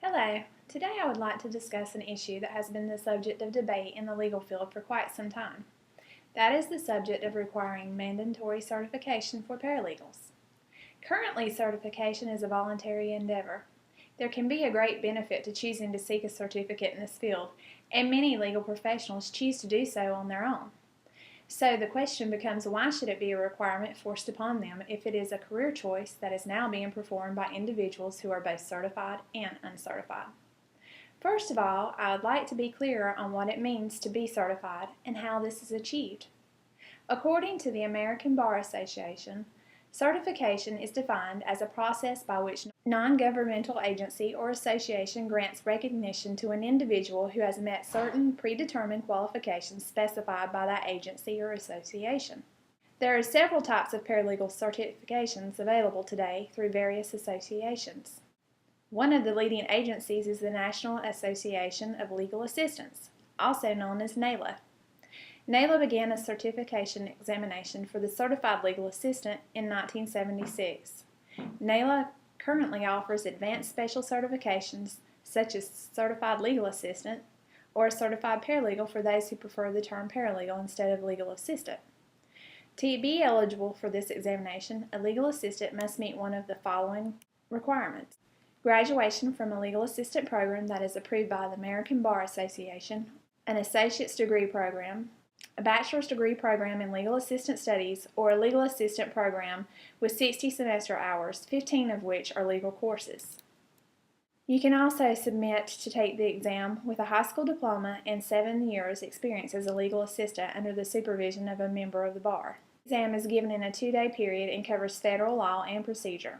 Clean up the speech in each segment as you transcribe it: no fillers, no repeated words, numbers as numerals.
Hello. Today I would like to discuss an issue that has been the subject of debate in the legal field for quite some time. That is the subject of requiring mandatory certification for paralegals. Currently, certification is a voluntary endeavor. There can be a great benefit to choosing to seek a certificate in this field, and many legal professionals choose to do so on their own. So the question becomes, why should it be a requirement forced upon them if it is a career choice that is now being performed by individuals who are both certified and uncertified? First of all, I would like to be clearer on what it means to be certified and how this is achieved. According to the American Bar Association, certification is defined as a process by which a non-governmental agency or association grants recognition to an individual who has met certain predetermined qualifications specified by that agency or association. There are several types of paralegal certifications available today through various associations. One of the leading agencies is the National Association of Legal Assistants, also known as NALA. NALA began a certification examination for the Certified Legal Assistant in 1976. NALA currently offers advanced special certifications such as Certified Legal Assistant or a Certified Paralegal for those who prefer the term paralegal instead of legal assistant. To be eligible for this examination, a legal assistant must meet one of the following requirements: graduation from a legal assistant program that is approved by the American Bar Association, an associate's degree program, a bachelor's degree program in legal assistant studies, or a legal assistant program with 60 semester hours, 15 of which are legal courses. You can also submit to take the exam with a high school diploma and 7 years experience as a legal assistant under the supervision of a member of the bar. The exam is given in a 2-day period and covers federal law and procedure.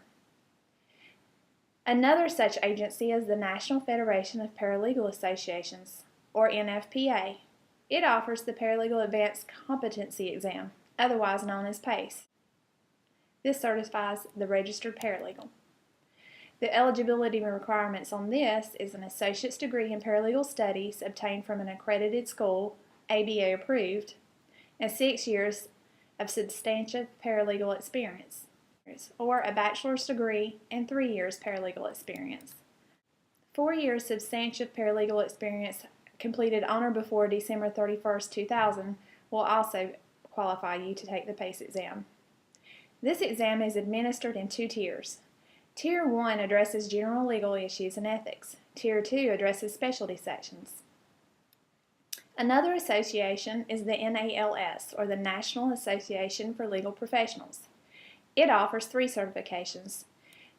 Another such agency is the National Federation of Paralegal Associations, or NFPA. It offers the Paralegal Advanced Competency Exam, otherwise known as PACE. This certifies the registered paralegal. The eligibility requirements on this is an associate's degree in paralegal studies obtained from an accredited school, ABA approved, and 6 years of substantive paralegal experience, or a bachelor's degree and 3 years paralegal experience. 4 years substantive paralegal experience completed on or before December 31st, 2000 will also qualify you to take the PACE exam. This exam is administered in 2 tiers. Tier 1 addresses general legal issues and ethics. Tier 2 addresses specialty sections. Another association is the NALS, or the National Association for Legal Professionals. It offers 3 certifications.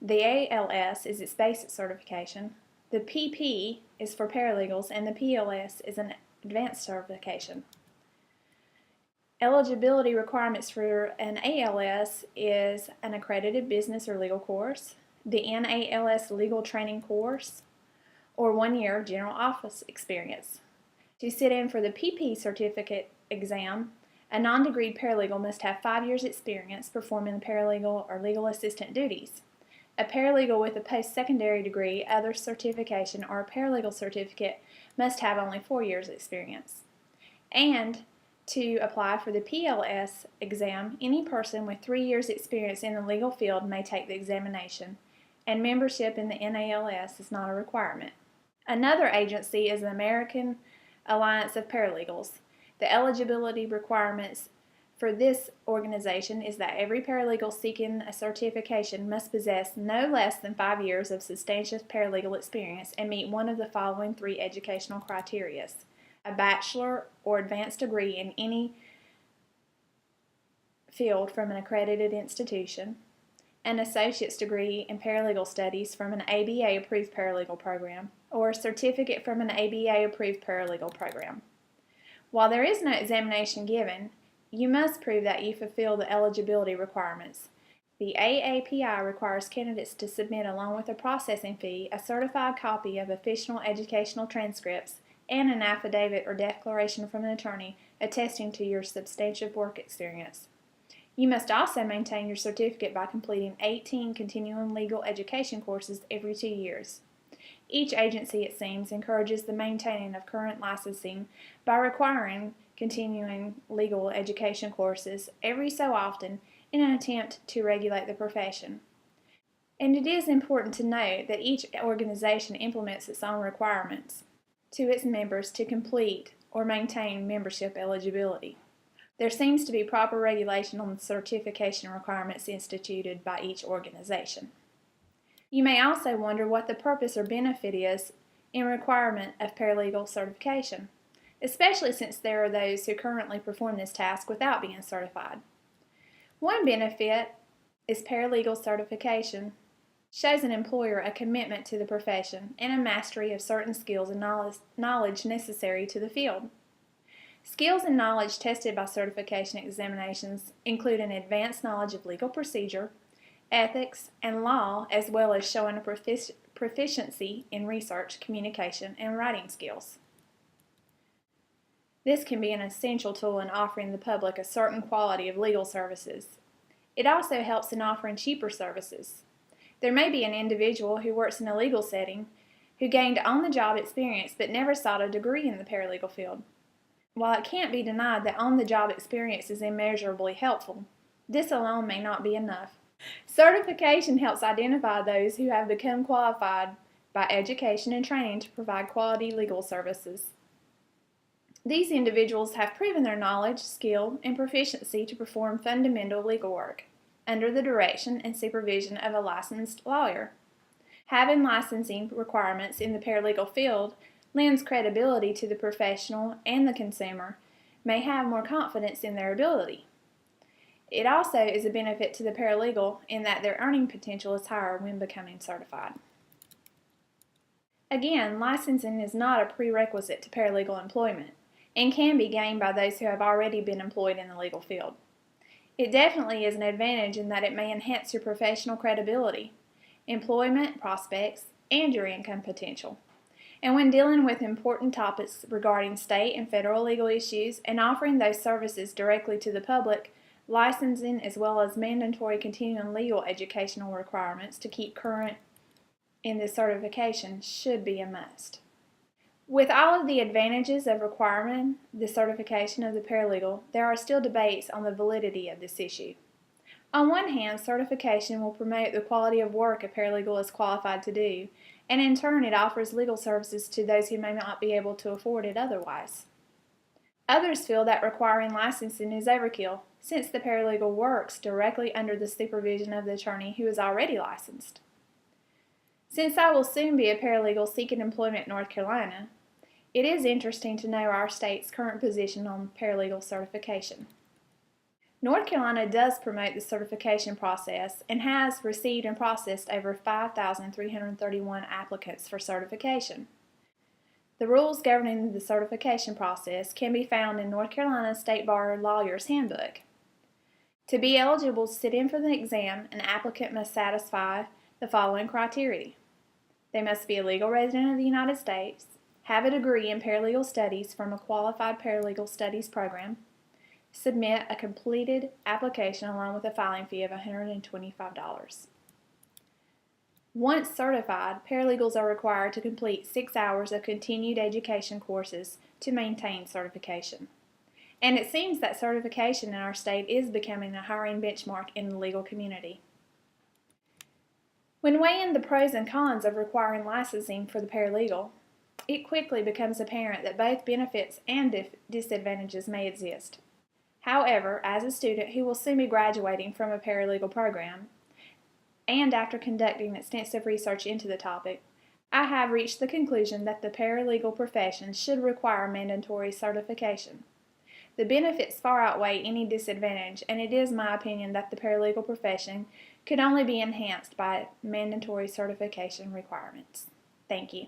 The ALS is its basic certification. The PP is for paralegals, and the PLS is an advanced certification. Eligibility requirements for an ALS is an accredited business or legal course, the NALS legal training course, or 1 year of general office experience. To sit in for the PP certificate exam, a non-degreed paralegal must have 5 years experience performing the paralegal or legal assistant duties. A paralegal with a post-secondary degree, other certification, or a paralegal certificate must have only 4 years experience. And to apply for the PLS exam, any person with 3 years experience in the legal field may take the examination, and membership in the NALS is not a requirement. Another agency is the American Alliance of Paralegals. The eligibility requirements for this organization is that every paralegal seeking a certification must possess no less than 5 years of substantive paralegal experience and meet one of the following 3 educational criteria: a bachelor or advanced degree in any field from an accredited institution, an associate's degree in paralegal studies from an ABA-approved paralegal program, or a certificate from an ABA-approved paralegal program. While there is no examination given, you must prove that you fulfill the eligibility requirements. The AAPI requires candidates to submit, along with a processing fee, a certified copy of official educational transcripts and an affidavit or declaration from an attorney attesting to your substantive work experience. You must also maintain your certificate by completing 18 continuing legal education courses every 2 years. Each agency, it seems, encourages the maintaining of current licensing by requiring continuing legal education courses every so often in an attempt to regulate the profession. And it is important to note that each organization implements its own requirements to its members to complete or maintain membership eligibility. There seems to be proper regulation on the certification requirements instituted by each organization. You may also wonder what the purpose or benefit is in requirement of paralegal certification, especially since there are those who currently perform this task without being certified. One benefit is paralegal certification shows an employer a commitment to the profession and a mastery of certain skills and knowledge necessary to the field. Skills and knowledge tested by certification examinations include an advanced knowledge of legal procedure, ethics, and law, as well as showing a proficiency in research, communication, and writing skills. This can be an essential tool in offering the public a certain quality of legal services. It also helps in offering cheaper services. There may be an individual who works in a legal setting who gained on-the-job experience but never sought a degree in the paralegal field. While it can't be denied that on-the-job experience is immeasurably helpful, this alone may not be enough. Certification helps identify those who have become qualified by education and training to provide quality legal services. These individuals have proven their knowledge, skill, and proficiency to perform fundamental legal work under the direction and supervision of a licensed lawyer. Having licensing requirements in the paralegal field lends credibility to the professional, and the consumer may have more confidence in their ability. It also is a benefit to the paralegal in that their earning potential is higher when becoming certified. Again, licensing is not a prerequisite to paralegal employment and can be gained by those who have already been employed in the legal field. It definitely is an advantage in that it may enhance your professional credibility, employment prospects, and your income potential. And when dealing with important topics regarding state and federal legal issues and offering those services directly to the public, licensing as well as mandatory continuing legal educational requirements to keep current in this certification should be a must. With all of the advantages of requiring the certification of the paralegal, there are still debates on the validity of this issue. On one hand, certification will promote the quality of work a paralegal is qualified to do, and in turn it offers legal services to those who may not be able to afford it otherwise. Others feel that requiring licensing is overkill, since the paralegal works directly under the supervision of the attorney who is already licensed. Since I will soon be a paralegal seeking employment in North Carolina, it is interesting to know our state's current position on paralegal certification. North Carolina does promote the certification process and has received and processed over 5,331 applicants for certification. The rules governing the certification process can be found in North Carolina State Bar Lawyer's Handbook. To be eligible to sit in for the exam, an applicant must satisfy the following criteria. They must be a legal resident of the United States, have a degree in paralegal studies from a qualified paralegal studies program, submit a completed application along with a filing fee of $125. Once certified, paralegals are required to complete 6 hours of continued education courses to maintain certification. And it seems that certification in our state is becoming a hiring benchmark in the legal community. When weighing the pros and cons of requiring licensing for the paralegal, it quickly becomes apparent that both benefits and disadvantages may exist. However, as a student who will soon be graduating from a paralegal program, and after conducting extensive research into the topic, I have reached the conclusion that the paralegal profession should require mandatory certification. The benefits far outweigh any disadvantage, and it is my opinion that the paralegal profession could only be enhanced by mandatory certification requirements. Thank you.